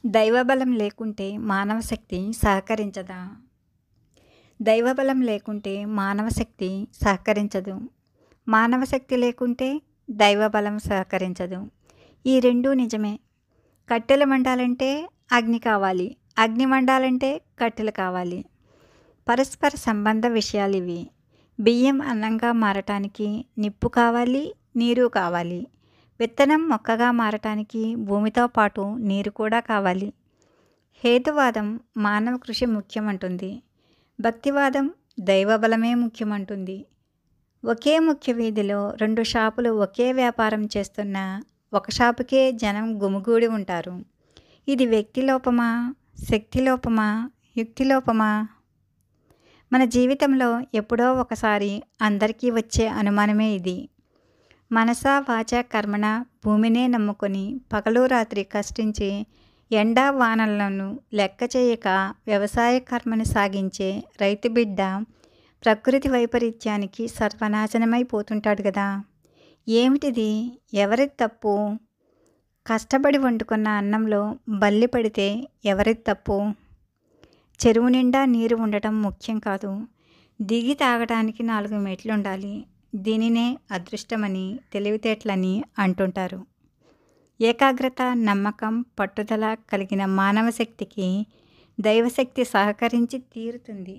దైవబలం లేకుంటే మానవ శక్తి సహకరించదా? దైవబలం లేకుంటే మానవ శక్తి సహకరించదు. మానవ శక్తి లేకుంటే దైవబలం సహకరించదు. ఈ రెండూ నిజమే. కట్టెలు మండాలంటే అగ్ని కావాలి. అగ్ని మండాలంటే కట్టెలు కావాలి. పరస్పర సంబంధ విషయాలివి. బియ్యం అన్నంగా మారటానికి నిప్పు కావాలి, నీరు కావాలి. విత్తనం మొక్కగా మారటానికి భూమితో పాటు నీరు కూడా కావాలి. హేతువాదం మానవ కృషి ముఖ్యమంటుంది. భక్తివాదం దైవబలమే ముఖ్యమంటుంది. ఒకే ముఖ్య వీధిలో 2 షాపులు ఒకే వ్యాపారం చేస్తున్నా ఒక షాపుకే జనం గుమిగూడి ఉంటారు. ఇది వ్యక్తి లోపమా, శక్తి లోపమా, యుక్తి లోపమా? మన జీవితంలో ఎప్పుడో ఒకసారి అందరికీ వచ్చే అనుమానమే ఇది. మనసా వాచా కర్మణ భూమినే నమ్ముకొని పగలు రాత్రి కష్టించి ఎండా వానలను లెక్క చేయక వ్యవసాయ కర్మని సాగించే రైతు బిడ్డ ప్రకృతి వైపరీత్యానికి సర్వనాశనమైపోతుంటాడు కదా. ఏమిటిది? ఎవరిది తప్పు? కష్టపడి వండుకున్న అన్నంలో బల్లి పడితే ఎవరిది తప్పు? చెరువు నిండా నీరు ఉండటం ముఖ్యం కాదు, దిగి తాగడానికి 4 మెట్లుండాలి. దీనినే అదృష్టమని, తెలివితేటలని అంటుంటారు. ఏకాగ్రత, నమ్మకం, పట్టుదల కలిగిన మానవ శక్తికి దైవశక్తి సహకరించి తీరుతుంది.